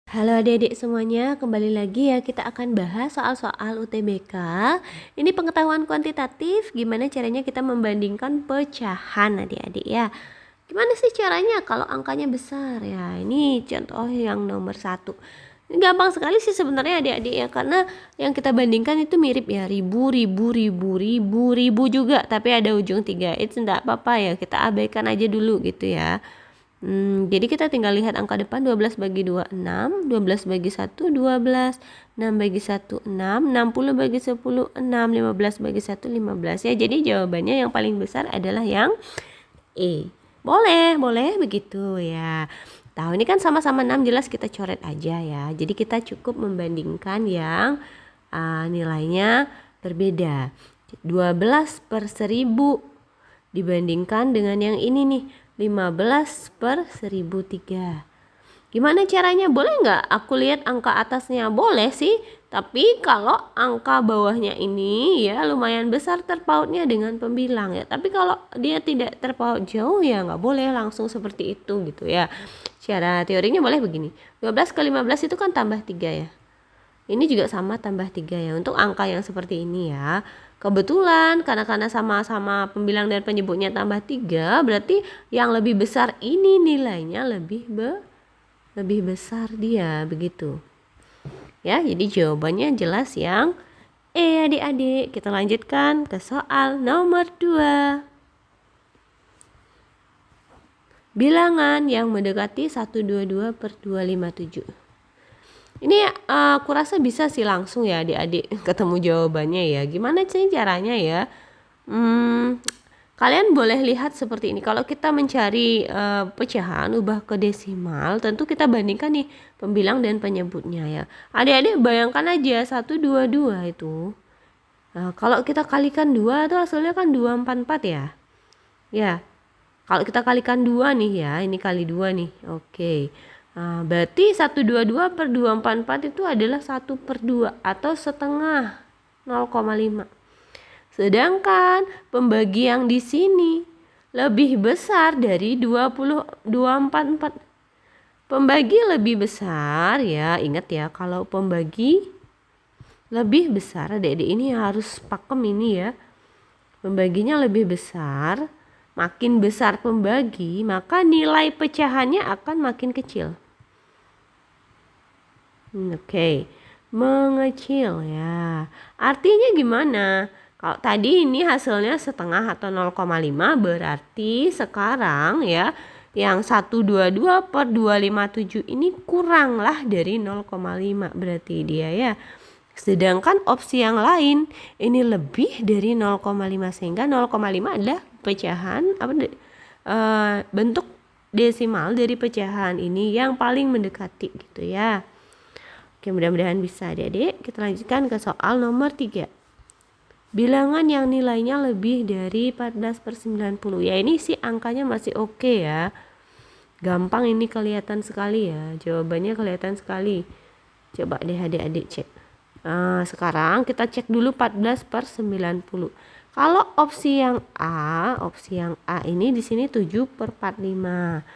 Halo adik-adik semuanya, kembali lagi ya kita akan bahas soal-soal UTBK. Ini pengetahuan kuantitatif, gimana caranya kita membandingkan pecahan adik-adik ya. Gimana sih caranya kalau angkanya besar ya? Ini contoh yang nomor 1. Ini gampang sekali sih sebenarnya adik-adik ya, karena yang kita bandingkan itu mirip ya, ribu juga, tapi ada ujung 3. Itu enggak apa-apa ya, kita abaikan aja dulu gitu ya. Jadi kita tinggal lihat angka depan. 12 bagi 2, 6. 12 bagi 1, 12. 6 bagi 1, 6. 60 bagi 10, 6. 15 bagi 1, 15 ya. Jadi jawabannya yang paling besar adalah yang E. Boleh begitu ya. Tahu ini kan sama-sama 6, jelas kita coret aja ya. Jadi kita cukup membandingkan yang nilainya berbeda. 12 per 1000 dibandingkan dengan yang ini nih, 15 per 1003. Gimana caranya? Boleh nggak aku lihat angka atasnya? Boleh sih, tapi kalau angka bawahnya ini ya lumayan besar terpautnya dengan pembilang ya. Tapi kalau dia tidak terpaut jauh ya nggak boleh langsung seperti itu gitu ya. Cara teorinya boleh begini. 12 ke 15 itu kan tambah 3 ya. Ini juga sama tambah 3 ya untuk angka yang seperti ini ya. Kebetulan karena sama-sama pembilang dan penyebutnya tambah 3, berarti yang lebih besar ini nilainya lebih besar dia begitu. Ya, jadi jawabannya jelas yang E adik-adik. Kita lanjutkan ke soal nomor 2. Bilangan yang mendekati 122 per 257. Ini aku rasa bisa sih langsung ya adik-adik ketemu jawabannya ya. Gimana sih caranya ya? Kalian boleh lihat seperti ini. Kalau kita mencari pecahan ubah ke desimal, tentu kita bandingkan nih pembilang dan penyebutnya ya. Adik-adik bayangkan aja 122 itu. Nah, kalau kita kalikan 2 itu hasilnya kan 244 ya. Ya. Kalau kita kalikan 2 nih ya, ini kali 2 nih. Oke. Nah, berarti 122 per 244 itu adalah 1 per 2 atau setengah 0,5. Sedangkan pembagi yang di sini lebih besar dari 244. Pembagi lebih besar ya, ingat ya kalau pembagi lebih besar, adik-adik ini harus pakem ini ya. Pembaginya lebih besar. Makin besar pembagi, maka nilai pecahannya akan makin kecil. Oke, mengecil ya. Artinya gimana? Kalau tadi ini hasilnya setengah atau 0,5, berarti sekarang ya yang 122 per 257 ini kuranglah dari 0,5 berarti dia ya. Sedangkan opsi yang lain ini lebih dari 0,5, sehingga 0,5 adalah pecahan bentuk desimal dari pecahan ini yang paling mendekati gitu ya. Oke, mudah-mudahan bisa adik-adik. Kita lanjutkan ke soal nomor 3. Bilangan yang nilainya lebih dari 14 per 90. Ya ini sih angkanya masih oke ya. Gampang, ini kelihatan sekali ya. Jawabannya kelihatan sekali. Coba deh adik-adik cek. Sekarang kita cek dulu 14 per 90. Kalau opsi yang A ini di sini 7 per 45.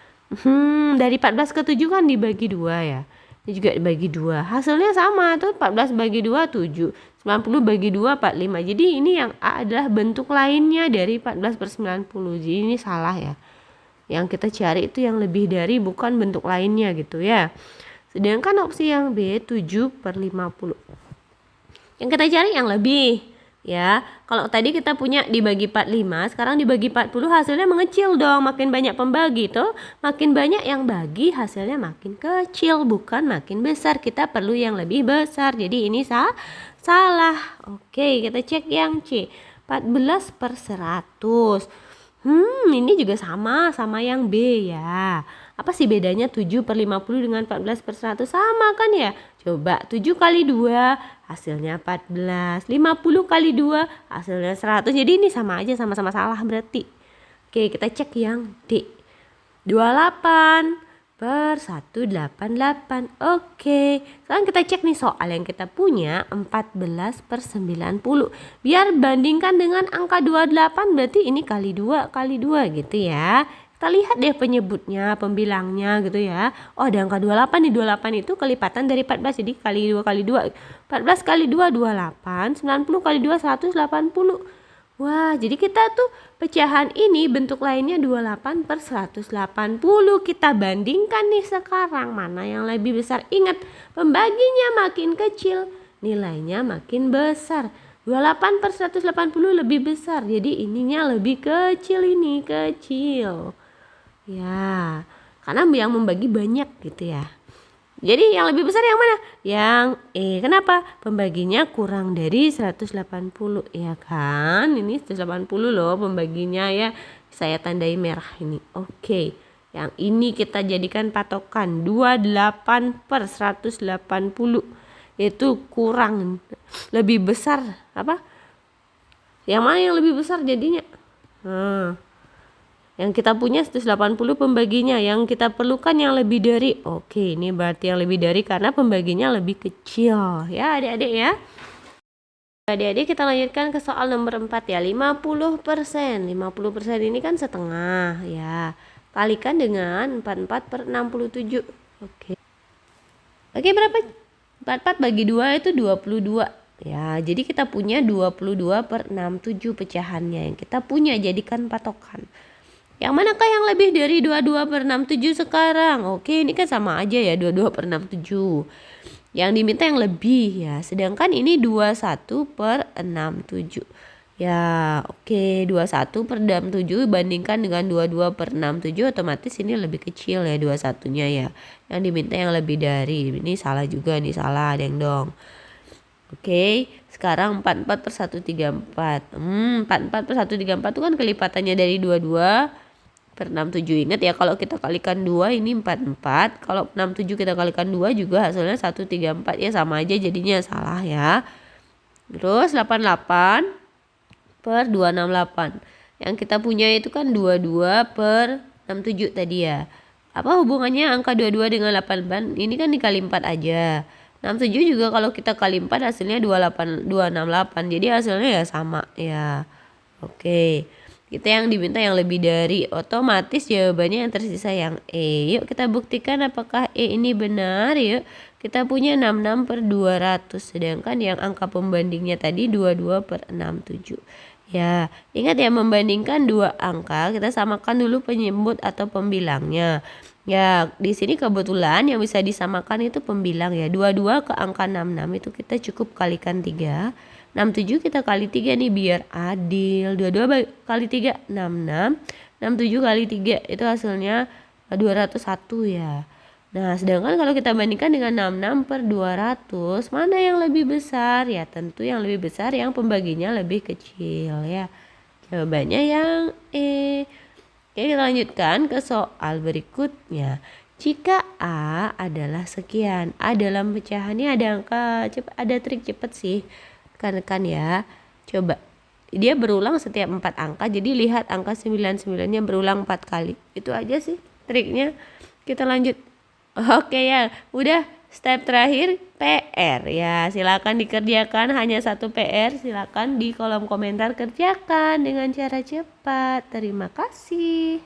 Dari 14 ke 7 kan dibagi 2 ya. Ini juga dibagi 2. Hasilnya sama tuh, 14 bagi 2 7. 90 bagi 2 45. Jadi ini yang A adalah bentuk lainnya dari 14 per 90. Jadi ini salah ya. Yang kita cari itu yang lebih dari, bukan bentuk lainnya gitu ya. Sedangkan opsi yang B 7 per 50. Yang kita cari yang lebih ya. Kalau tadi kita punya dibagi 45, sekarang dibagi 40, hasilnya mengecil dong. Makin banyak pembagi tuh, makin banyak yang bagi, hasilnya makin kecil, bukan makin besar. Kita perlu yang lebih besar. Jadi ini salah. Oke, kita cek yang C. 14 per 100. Ini juga sama yang B ya. Apa sih bedanya 7 per 50 dengan 14 per 100? Sama kan ya? Coba 7 kali 2 hasilnya 14. 50 kali 2 hasilnya 100. Jadi ini sama aja, sama-sama salah berarti. Oke, kita cek yang D. 28 per 188. Oke, sekarang kita cek nih soal yang kita punya 14 per 90. Biar bandingkan dengan angka 28, berarti ini kali 2 gitu ya. kita lihat deh penyebutnya, pembilangnya gitu ya. Oh, ada angka 28 nih. 28 itu kelipatan dari 14. Jadi kali 2 kali 2. 14 kali 2 28, 90 kali 2 180. Wah, jadi kita tuh pecahan ini bentuk lainnya 28 per 180. Kita bandingkan nih sekarang mana yang lebih besar. Ingat, pembaginya makin kecil, nilainya makin besar. 28 per 180 lebih besar. Jadi ininya lebih kecil, ini kecil. Ya, karena yang membagi banyak gitu ya. Jadi yang lebih besar yang mana? Yang kenapa? Pembaginya kurang dari 180, ya kan? Ini 180 loh pembaginya ya. Saya tandai merah ini. Oke. Yang ini kita jadikan patokan 28 per 180. Itu kurang, lebih besar apa? Yang mana yang lebih besar jadinya? Yang kita punya 180 pembaginya, yang kita perlukan yang lebih dari. Oke, ini berarti yang lebih dari karena pembaginya lebih kecil. Ya adik-adik ya. Adik-adik kita lanjutkan ke soal nomor 4 ya. 50%. 50% ini kan setengah ya. Kalikan dengan 44 per 67. Oke. Oke, berapa? 44 bagi 2 itu 22. Ya, jadi kita punya 22 per 67 pecahannya yang kita punya, jadikan patokan. Yang manakah yang lebih dari 22 per 67 sekarang? Oke, ini kan sama aja ya, 22 per 67. Yang diminta yang lebih ya. Sedangkan ini 21 per 67. Ya, oke, 21 per 67 bandingkan dengan 22 per 67, otomatis ini lebih kecil ya 21-nya ya. Yang diminta yang lebih dari. Ini salah juga, ini salah, deng dong. Oke, sekarang 44 per 134. 44 per 134 itu kan kelipatannya dari 22 per 67. Ingat ya, kalau kita kalikan 2 ini 44. Kalau 67 kita kalikan 2 juga hasilnya 134. Ya sama aja jadinya, salah ya. Terus 88 per 268. Yang kita punya itu kan 22 per 67 tadi ya. Apa hubungannya angka 22 dengan 88? Ini kan dikali 4 aja. 67 juga kalau kita kali 4 hasilnya 268. Jadi hasilnya ya sama ya. Oke. Kita yang diminta yang lebih dari, otomatis jawabannya yang tersisa yang E. Yuk kita buktikan apakah E ini benar. Yuk, kita punya 66 per 200. Sedangkan yang angka pembandingnya tadi 22 per 67. Ya, ingat ya, membandingkan dua angka kita samakan dulu penyebut atau pembilangnya. Ya, di sini kebetulan yang bisa disamakan itu pembilang ya. 22 ke angka 66 itu kita cukup kalikan 3. 67 kita kali 3 nih biar adil. 22 kali 3 66. 67 kali 3 itu hasilnya 201 ya. Nah, sedangkan kalau kita bandingkan dengan 66 per 200, mana yang lebih besar? Ya tentu yang lebih besar yang pembaginya lebih kecil ya. Jawabannya yang E. Oke, kita lanjutkan ke soal berikutnya. Jika A adalah sekian, A dalam pecahannya ada angka, ada trik cepat sih kan ya. Coba, dia berulang setiap 4 angka, jadi lihat angka 99-nya berulang 4 kali. Itu aja sih triknya. Kita lanjut. Oke ya, udah step terakhir PR ya. Silakan dikerjakan, hanya satu PR. Silakan di kolom komentar kerjakan dengan cara cepat. Terima kasih.